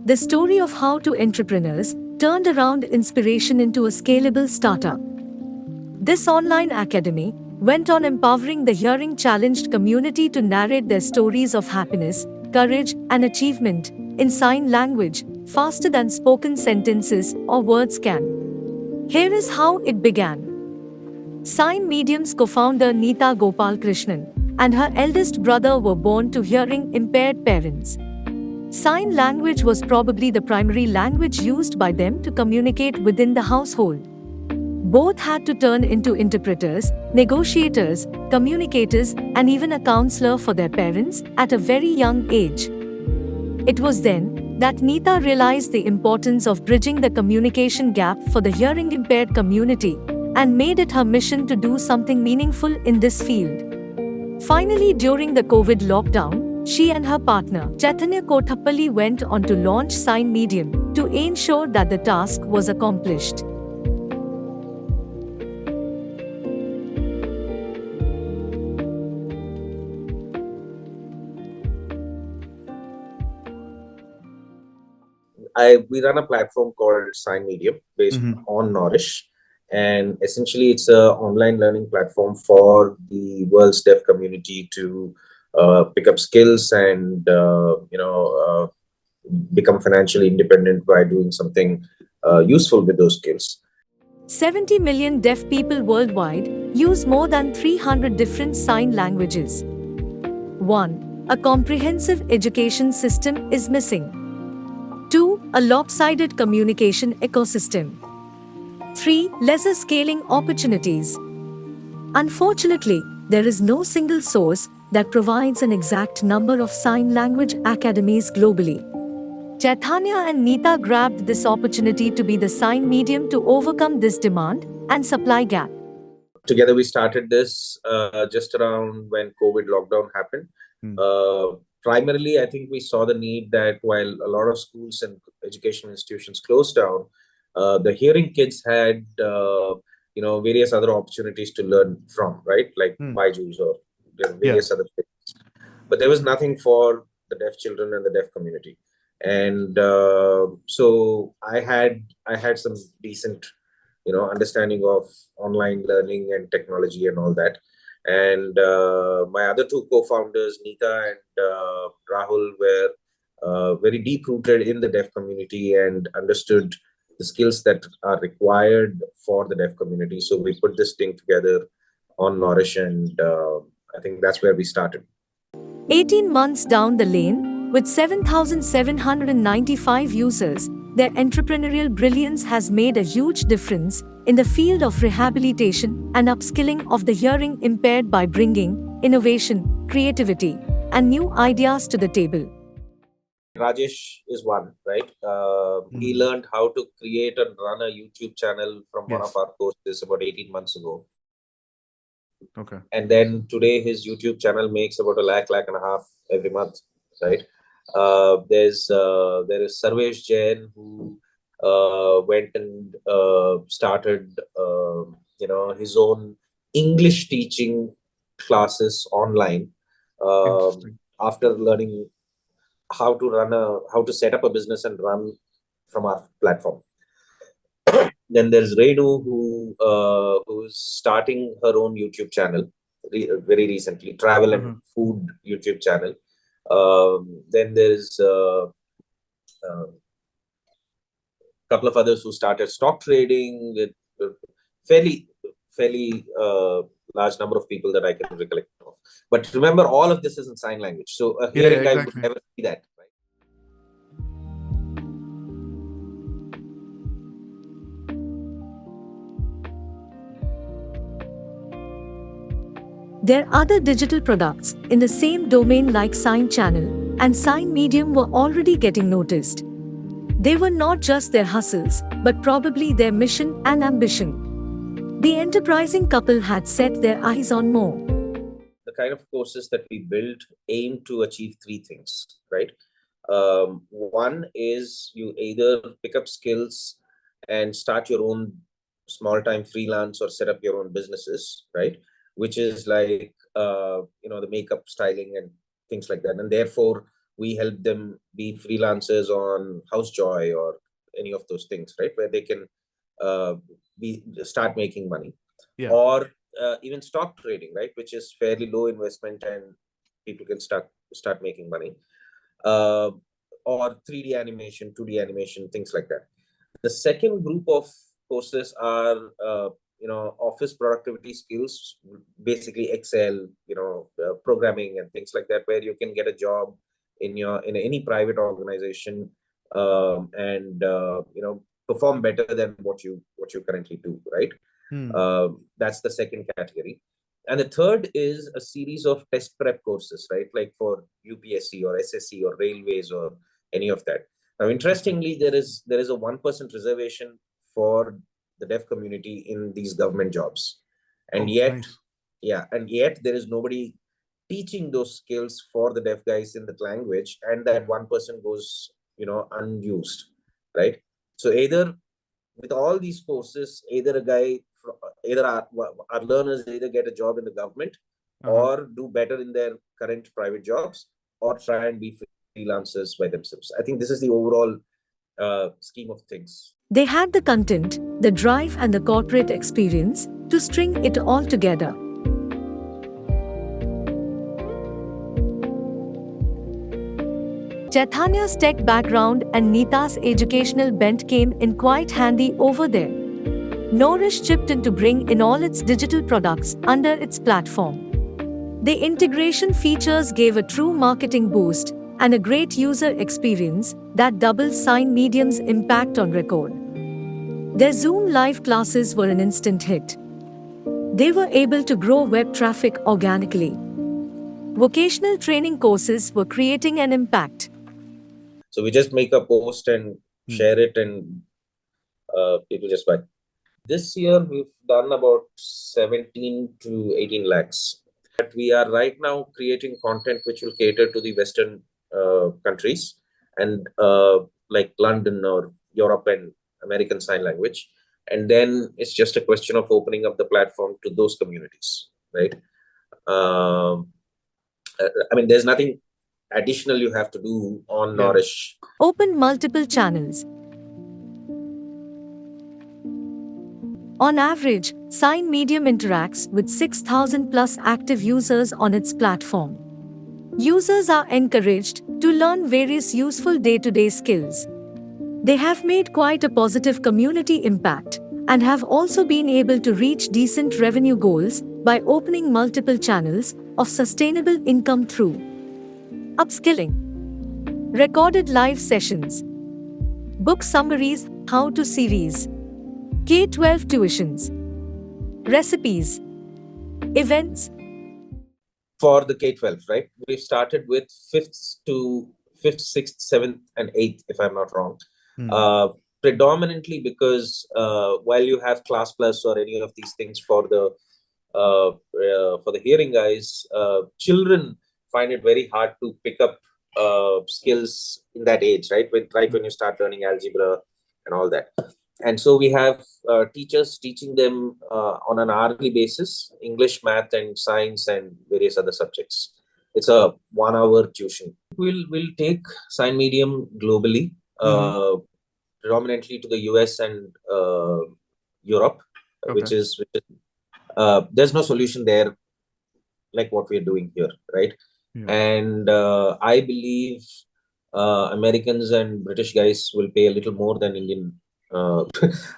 the story of how two entrepreneurs turned around inspiration into a scalable startup. This online academy went on empowering the hearing challenged community to narrate their stories of happiness, courage, and achievement in sign language faster than spoken sentences or words can. Here is how it began. Sign Medium's co-founder Nita Gopalakrishnan and her eldest brother were born to hearing-impaired parents. Sign language was probably the primary language used by them to communicate within the household. Both had to turn into interpreters, negotiators, communicators, and even a counselor for their parents at a very young age. It was then that Nita realized the importance of bridging the communication gap for the hearing-impaired community and made it her mission to do something meaningful in this field. Finally, during the COVID lockdown, she and her partner, Chaithanya Kothappali, went on to launch Sign Medium to ensure that the task was accomplished. We run a platform called Sign Medium based on Knorish. And essentially, it's an online learning platform for the world's deaf community to pick up skills and become financially independent by doing something useful with those skills. 70 million deaf people worldwide use more than 300 different sign languages. 1. A comprehensive education system is missing. 2. A lopsided communication ecosystem. 3. Lesser scaling opportunities. Unfortunately, there is no single source that provides an exact number of sign language academies globally. Chaithanya and Nita grabbed this opportunity to be the sign medium to overcome this demand and supply gap. Together, we started this just around when COVID lockdown happened. Primarily, I think we saw the need that while a lot of schools and education institutions closed down, the hearing kids had various other opportunities to learn from, right? Like Byju's or various other things. But there was nothing for the deaf children and the deaf community. And so I had some decent understanding of online learning and technology and all that. And my other two co-founders, Nita and Rahul, were very deep-rooted in the deaf community and understood the skills that are required for the deaf community. So we put this thing together on Knorish, and I think that's where we started. 18 months down the lane, with 7,795 users, their entrepreneurial brilliance has made a huge difference in the field of rehabilitation and upskilling of the hearing impaired by bringing innovation, creativity, and new ideas to the table. Rajesh is one, right? He learned how to create and run a YouTube channel from one of our courses about 18 months ago. Okay. And then today his YouTube channel makes about $1.5 lakh every month, right? There is Sarvesh Jain, who went and started his own English teaching classes online after learning how to set up a business and run from our platform. Then there's Renu, who's starting her own YouTube channel very recently, travel and food YouTube channel. Then there's a couple of others who started stock trading with fairly large number of people that I can recollect of. But remember, all of this is in sign language. So a hearing guy would never see that. Right? There are other digital products in the same domain like Sign Channel and Sign Medium were already getting noticed. They were not just their hustles, but probably their mission and ambition. The enterprising couple had set their eyes on more. The kind of courses that we build aim to achieve three things, right? One is you either pick up skills and start your own small-time freelance or set up your own businesses, right? Which is like, the makeup, styling and things like that. And therefore, we help them be freelancers on Housejoy or any of those things, right? Where they can start making money. Yeah. Or even stock trading, right? Which is fairly low investment and people can start making money. Or 3D animation, 2D animation, things like that. The second group of courses are office productivity skills, basically Excel, programming and things like that, where you can get a job in any private organization and perform better than what you currently do, right? That's the second category. And the third is a series of test prep courses, right? Like for UPSC or SSC or railways or any of that. Now, interestingly, there is a 1% reservation for the deaf community in these government jobs. And yet there is nobody teaching those skills for the deaf guys in that language, and that 1% goes, unused, right? So either with all these courses, either our learners either get a job in the government or do better in their current private jobs or try and be freelancers by themselves. I think this is the overall scheme of things. They had the content, the drive, and the corporate experience to string it all together. Chaithanya's tech background and Nita's educational bent came in quite handy over there. Knorish chipped in to bring in all its digital products under its platform. The integration features gave a true marketing boost and a great user experience that doubles Sign Medium's impact on record. Their Zoom live classes were an instant hit. They were able to grow web traffic organically. Vocational training courses were creating an impact. So we just make a post and share it, and people just buy. This year, we've done about 17 to 18 lakhs. But we are right now creating content which will cater to the Western countries and like London or Europe and American Sign Language. And then it's just a question of opening up the platform to those communities, right? There's nothing additional you have to do on Knorish. Open multiple channels. On average, Sign Medium interacts with 6,000 plus active users on its platform. Users are encouraged to learn various useful day-to-day skills. They have made quite a positive community impact and have also been able to reach decent revenue goals by opening multiple channels of sustainable income through upskilling, recorded live sessions, book summaries, how-to series, K-12 tuitions, recipes, events. For the K-12, right? We've started with 5th, 6th, 7th, and 8th, if I'm not wrong. Predominantly because while you have Class Plus or any of these things for the hearing guys, children find it very hard to pick up skills in that age, right? When you start learning algebra and all that. And so we have teachers teaching them on an hourly basis, English, math, and science, and various other subjects. It's a 1-hour tuition. We'll take Sign Medium globally, predominantly to the US and Europe, which is there's no solution there like what we're doing here, right? And I believe Americans and British guys will pay a little more than Indian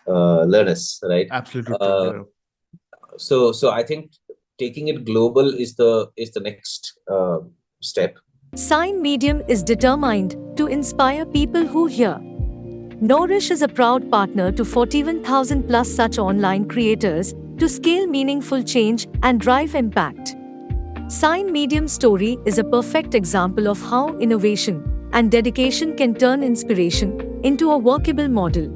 learners, right? Absolutely. So I think taking it global is the next step. Sign Medium is determined to inspire people who hear. Knorish is a proud partner to 41,000 plus such online creators to scale meaningful change and drive impact. Sign Medium's story is a perfect example of how innovation and dedication can turn inspiration into a workable model.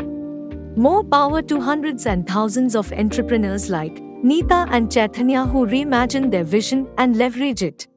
More power to hundreds and thousands of entrepreneurs like Nita and Chaithanya who reimagine their vision and leverage it.